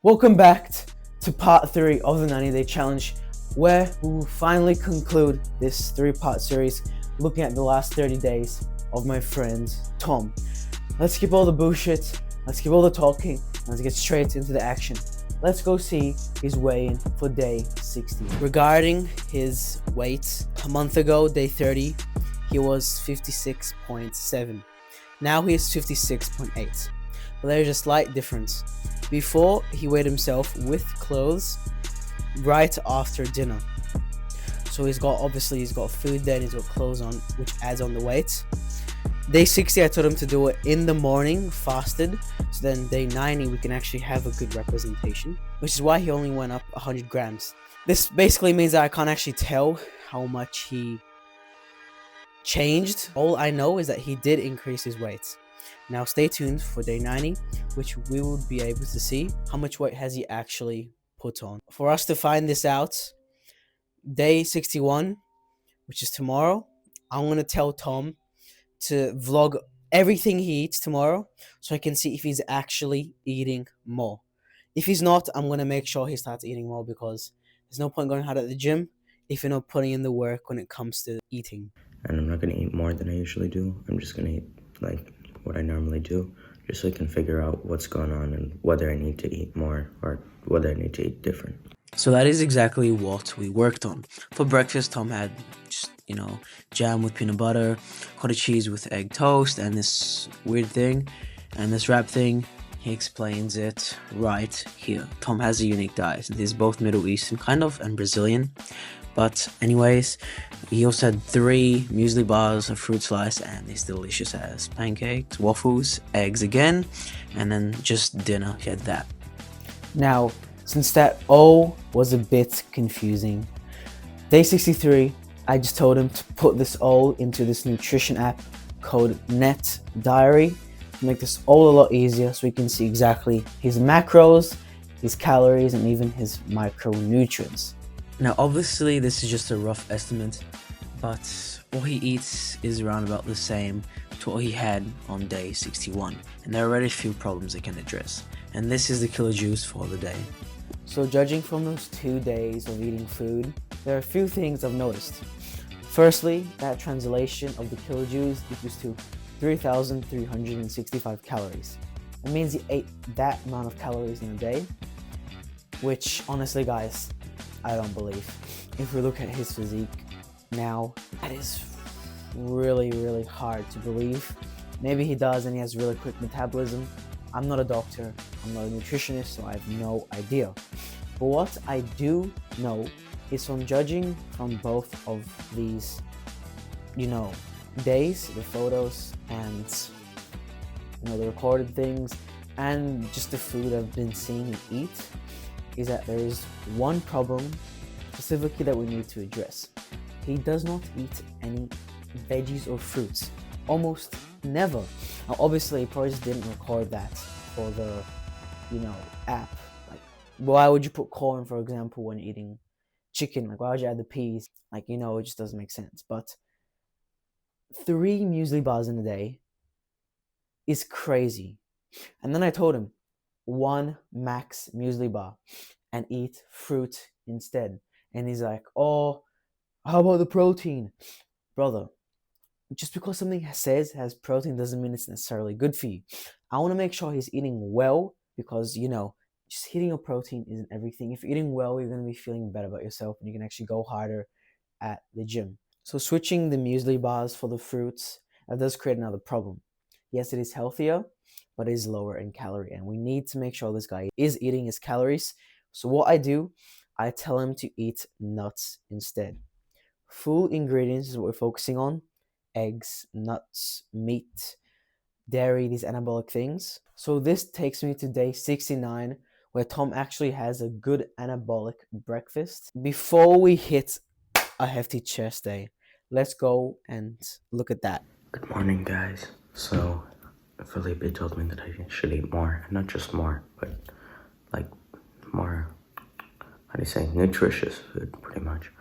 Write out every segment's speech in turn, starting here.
Welcome back to part 3 of the 90-day challenge, where we will finally conclude this 3-part series looking at the last 30 days of my friend Tom. Let's skip all the bullshit, let's skip all the talking, and let's get straight into the action. Let's go see his weigh-in for day 60. Regarding his weight, a month ago, day 30, he was 56.7. Now he is 56.8. But there's a slight difference. Before, he weighed himself with clothes right after dinner. So he's got food there and he's got clothes on, which adds on the weight. Day 60, I told him to do it in the morning, fasted. So then day 90, we can actually have a good representation, which is why he only went up 100 grams. This basically means that I can't actually tell how much he changed. All I know is that he did increase his weight. Now stay tuned for day 90, which we will be able to see how much weight has he actually put on. For us to find this out, day 61, which is tomorrow, I'm going to tell Tom to vlog everything he eats tomorrow so I can see if he's actually eating more. If he's not, I'm going to make sure he starts eating more, because there's no point going hard at the gym if you're not putting in the work when it comes to eating. And I'm not going to eat more than I usually do. I'm just going to eat like what I normally do, just so I can figure out what's going on and whether I need to eat more or whether I need to eat different. So that is exactly what we worked on. For breakfast, Tom had just, jam with peanut butter, cottage cheese with egg toast, and this weird thing, and this wrap thing. He explains it right here. Tom has a unique diet, and he's both Middle Eastern kind of and Brazilian. But anyways, he also had 3 muesli bars, a fruit slice, and these delicious ass pancakes, waffles, eggs again, and then just dinner. He had that. Now, since that all was a bit confusing, day 63, I just told him to put this all into this nutrition app called Net Diary to make this all a lot easier, so we can see exactly his macros, his calories, and even his micronutrients. Now, obviously, this is just a rough estimate, but what he eats is around about the same to what he had on day 61, and there are already a few problems I can address, and this is the kilojoules for the day. So judging from those 2 days of eating food, there are a few things I've noticed. Firstly, that translation of the kilojoules equals to 3,365 calories. It means he ate that amount of calories in a day, which honestly, guys, I don't believe. If we look at his physique now, that is really, really hard to believe. Maybe he does and he has really quick metabolism. I'm not a doctor, I'm not a nutritionist, so I have no idea. But what I do know is from judging from both of these, days, the photos and, the recorded things, and just the food I've been seeing him eat, is that there is one problem specifically that we need to address. He does not eat any veggies or fruits. Almost never. Now, obviously, he probably just didn't record that for the, app. Like, why would you put corn, for example, when eating chicken? Like, why would you add the peas? Like, it just doesn't make sense. But 3 muesli bars in a day is crazy. And then I told him, 1 max muesli bar and eat fruit instead. And he's like, oh, how about the protein? Brother, just because something has protein doesn't mean it's necessarily good for you. I want to make sure he's eating well, because, just hitting your protein isn't everything. If you're eating well, you're going to be feeling better about yourself and you can actually go harder at the gym. So switching the muesli bars for the fruits, that does create another problem. Yes, it is healthier, but it is lower in calorie, and we need to make sure this guy is eating his calories. So what I do, I tell him to eat nuts instead. Full ingredients is what we're focusing on: eggs, nuts, meat, dairy, these anabolic things. So this takes me to day 69, where Tom actually has a good anabolic breakfast. Before we hit a hefty chest day, let's go and look at that. Good morning, guys. So Felipe told me that I should eat more, not just more, but like more, how do you say, nutritious food, pretty much.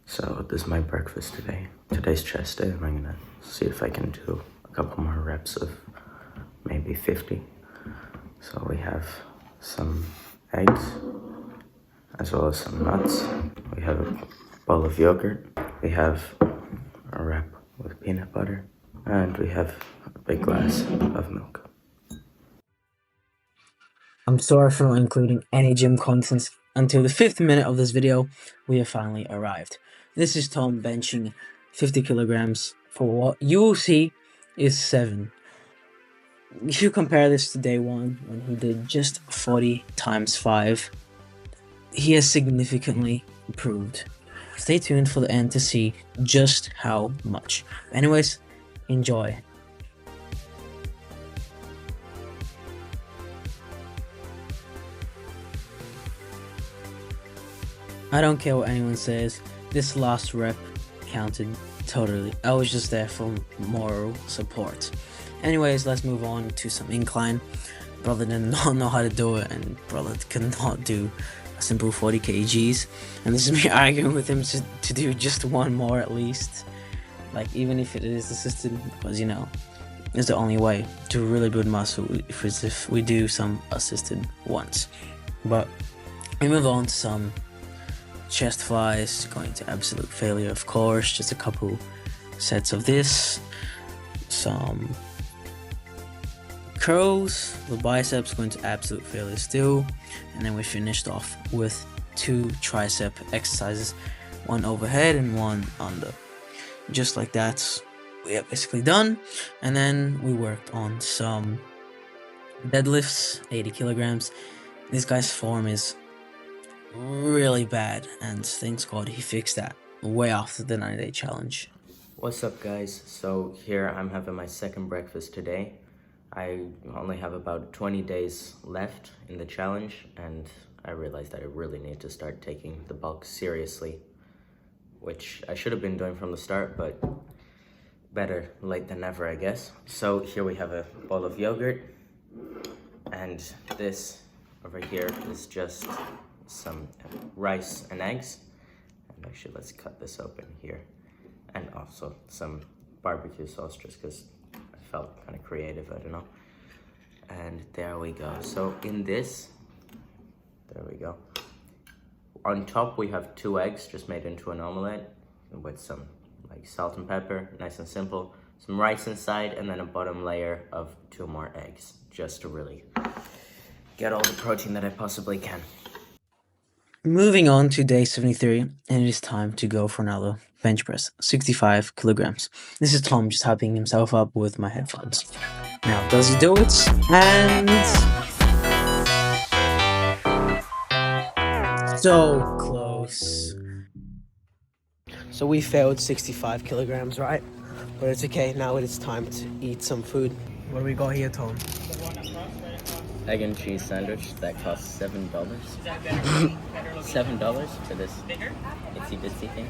So this is my breakfast today. Today's chest day, and I'm gonna see if I can do a couple more reps of maybe 50. So we have some eggs, as well as some nuts. We have a bowl of yogurt. We have a wrap with peanut butter. And we have a big glass of milk. I'm sorry for not including any gym contents. Until the 5th minute of this video, we have finally arrived. This is Tom benching 50 kilograms for what you will see is 7. If you compare this to day 1, when he did just 40 times 5, he has significantly improved. Stay tuned for the end to see just how much. Anyways, enjoy. I don't care what anyone says, this last rep counted totally. I was just there for moral support. Anyways, let's move on to some incline. Brother did not know how to do it, and brother could not do a simple 40 kgs. And this is me arguing with him to do just one more at least. Like, even if it is assisted, because you know, it's the only way to really build muscle if we do some assisted ones. But we move on to some chest flies, going to absolute failure, of course. Just a couple sets of this, some curls, the biceps going to absolute failure still, and then we finished off with 2 tricep exercises, one overhead and one under. Just like that, we are basically done. And then we worked on some deadlifts, 80 kilograms. This guy's form is really bad, and thanks God he fixed that way after the 90-day challenge. What's up, guys? So here I'm having my second breakfast today. I only have about 20 days left in the challenge, and I realized that I really need to start taking the bulk seriously, which I should have been doing from the start, but better late than never, I guess. So here we have a bowl of yogurt, and this over here is just some rice and eggs. And actually, let's cut this open here. And also some barbecue sauce, just because I felt kind of creative, I don't know. And there we go. So in this, there we go. On top we have 2 eggs just made into an omelette with some like salt and pepper, nice and simple. Some rice inside, and then a bottom layer of 2 more eggs, just to really get all the protein that I possibly can. Moving on to day 73, and it is time to go for another bench press, 65 kilograms. This is Tom just hyping himself up with my headphones. Now, does he do it? And so close. So we failed 65 kilograms, right? But it's okay, now it is time to eat some food. What do we got here, Tom? Egg and cheese sandwich that costs $7. $7 for this itsy bitsy thing.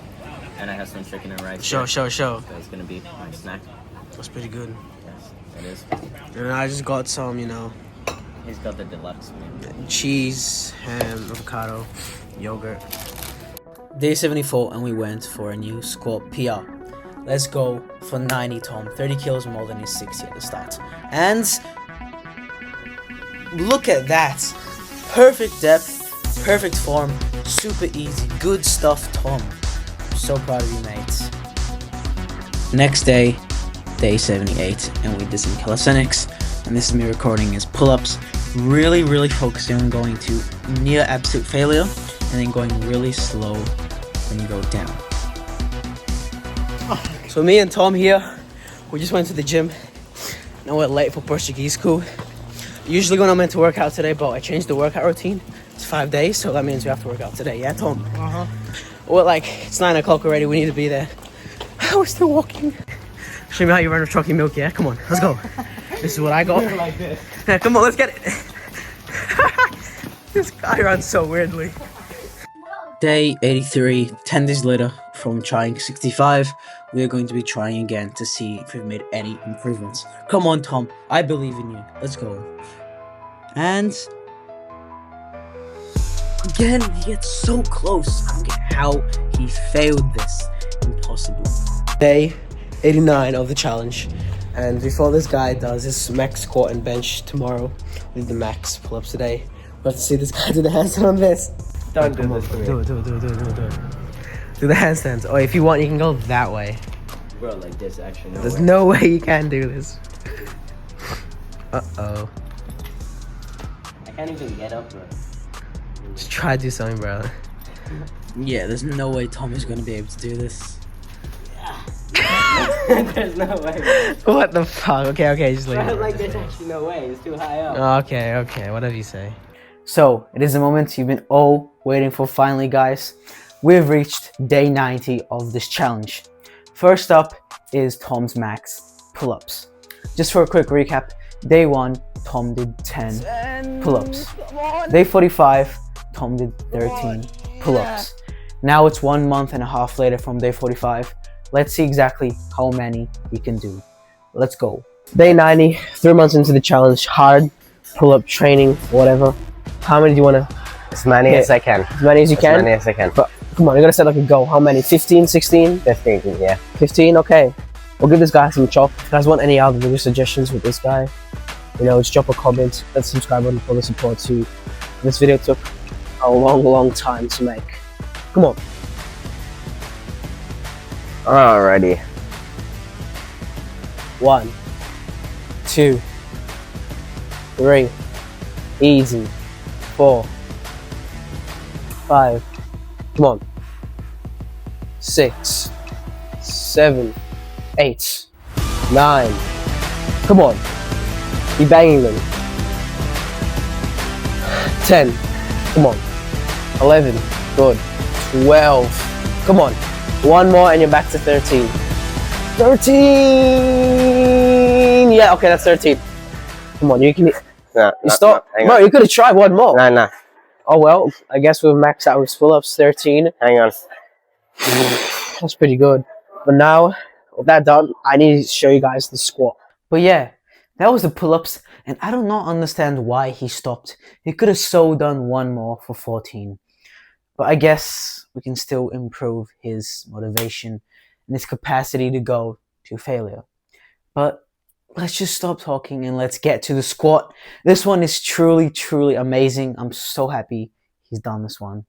And I have some chicken and rice. Show. So it's gonna be my snack. That's pretty good. Yes, it is. And I just got some, He's got the deluxe meal. cheese, ham, avocado, yogurt. Day 74, and we went for a new squat PR. Let's go for 90, Tom. 30 kilos more than his 60 at the start. And look at that. Perfect depth, perfect form, super easy. Good stuff, Tom. I'm so proud of you, mate. Next day, day 78, and we did some calisthenics. And this is me recording his pull-ups. Really focusing on going to near absolute failure, and then going really slow when you go down. So me and Tom here, we just went to the gym. Now we're late for Portuguese school. Usually when I'm meant to work out today, but I changed the workout routine. It's 5 days, so that means we have to work out today. Yeah, Tom? Well, it's 9 o'clock already. We need to be there. We're still walking. Show me how you run with chalky milk, yeah? Come on, let's go. This is what I got. Like this. Yeah, come on, let's get it. This guy runs so weirdly. Day 83, 10 days later from trying 65, we are going to be trying again to see if we've made any improvements. Come on, Tom, I believe in you. Let's go. And again, he gets so close. I don't get how he failed this. Impossible. Day 89 of the challenge. And before this guy does his max squat and bench tomorrow, we did the max pull-ups today. Let's see this guy do the handstand on this. Don't do this to me. Do it. Do the handstands. Oh, if you want, you can go that way. Bro, like this, actually, no There's way. no way you can do this. Uh-oh. I can't even get up, bro. Just try to do something, bro. Yeah, there's no way Tom is gonna be able to do this. There's no way. What the fuck? Okay, just leave it. Like, there's actually no way. It's too high up. Okay, whatever you say. So, it is the moment you've been all waiting for finally, guys. We've reached day 90 of this challenge. First up is Tom's max pull-ups. Just for a quick recap, day 1, Tom did 10 pull-ups. Day 45, Tom did 13 pull-ups. Now it's 1 month and a half later from day 45. Let's see exactly how many he can do. Let's go. Day 90, 3 months into the challenge, hard pull-up training, whatever. How many do you want to? As many as I can. As many as you can? As many as I can. But, come on, you gotta set like a goal. How many? 15, 16? 15, yeah. 15, okay. We'll give this guy some chop. If you guys want any other video suggestions with this guy, you know, just drop a comment, hit the subscribe button for the support too. This video took a long time to make. Come on. Alrighty. 1, 2, 3, easy. 4, 5, come on. 6, 7, 8, 9, come on. Be banging them. 10, come on. 11, good. 12, come on. 1 more and you're back to 13. 13! Yeah, okay, that's 13. Come on, you can... No, You stop? hang Bro, on. you could have tried 1 more. No. Oh well, I guess we'll max out with pull-ups 13. Hang on. That's pretty good. But now, with that done, I need to show you guys the squat. But yeah, that was the pull-ups, and I do not understand why he stopped. He could have so done 1 more for 14. But I guess we can still improve his motivation and his capacity to go to failure. But let's just stop talking and let's get to the squat. This one is truly amazing. I'm so happy he's done this one.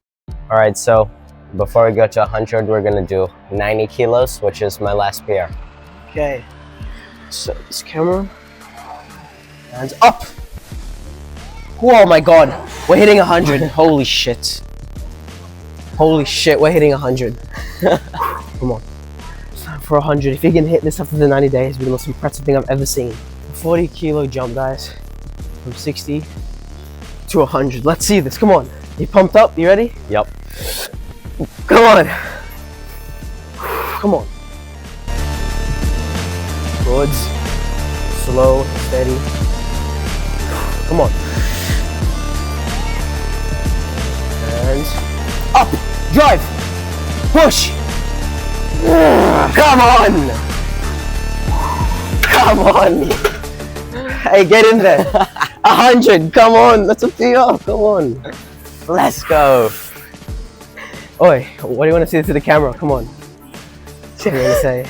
Alright, so before we go to 100, we're gonna do 90 kilos, which is my last PR. Okay. So, this camera. Hands up! Oh my god. We're hitting 100. Holy shit. Holy shit, we're hitting 100. Come on. It's time for 100. If you can hit this after the 90 days, it'll be the most impressive thing I've ever seen. 40 kilo jump, guys. From 60 to 100. Let's see this. Come on. You pumped up? You ready? Yep. Come on. Come on. Good. Slow, steady. Come on. And up. Drive. Push. Come on. Come on. Hey, get in there. 100. Come on. Let's up to you. Come on. Let's go. Oi, what do you want to say to the camera? Come on. What are you going to say?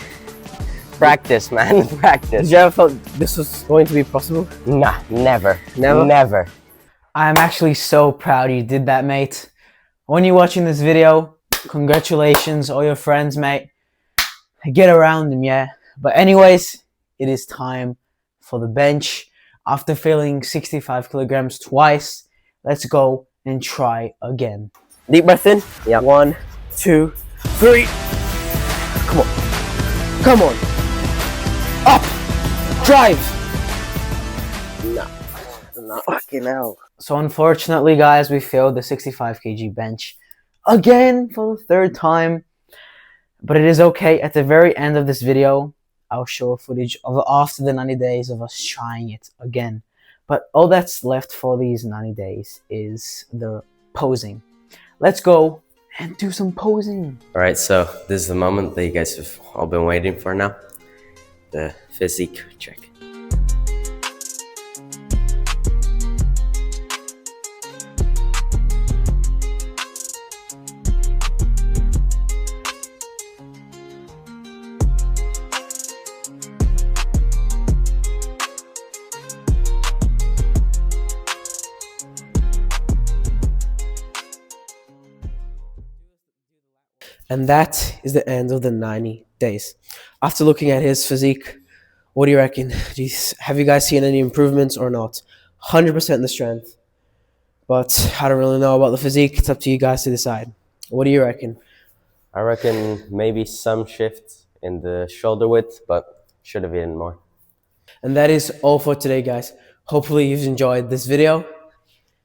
Practice, man. Practice. Did you ever thought this was going to be possible? Nah, never. Never? Never. I'm actually so proud you did that, mate. When you're watching this video, congratulations, all your friends, mate. Get around them, yeah. But anyways, it is time for the bench. After failing 65 kilograms twice, let's go and try again. Deep breath in. Yeah. 1, 2, 3. Come on. Come on. Up. Drive. No. Fucking hell. So unfortunately, guys, we failed the 65 kg bench again for the 3rd time. But it is okay. At the very end of this video, I'll show footage of after the 90 days of us trying it again. But all that's left for these 90 days is the posing. Let's go and do some posing. Alright, so this is the moment that you guys have all been waiting for now. The physique check. And that is the end of the 90 days. After looking at his physique, what do you reckon? Have you guys seen any improvements or not? 100% the strength. But I don't really know about the physique. It's up to you guys to decide. What do you reckon? I reckon maybe some shift in the shoulder width, but should have eaten more. And that is all for today, guys. Hopefully you've enjoyed this video.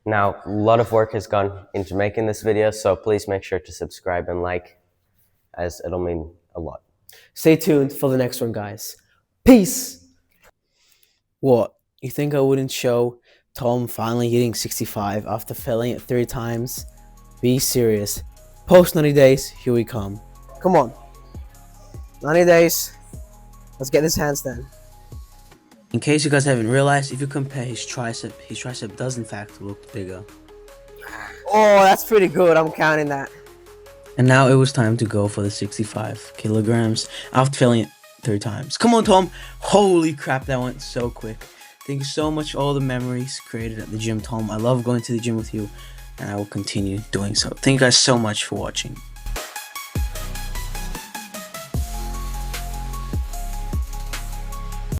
Now, a lot of work has gone into making this video, so please make sure to subscribe and like, as it'll mean a lot. Stay tuned for the next one, guys. Peace! What? You think I wouldn't show Tom finally hitting 65 after failing it 3 times? Be serious. Post 90 days, here we come. Come on. 90 days. Let's get this handstand. In case you guys haven't realized, if you compare his tricep does in fact look bigger. Oh, that's pretty good. I'm counting that. And now it was time to go for the 65 kilograms after failing it 3 times. Come on, Tom. Holy crap, that went so quick. Thank you so much for all the memories created at the gym, Tom. I love going to the gym with you, and I will continue doing so. Thank you guys so much for watching.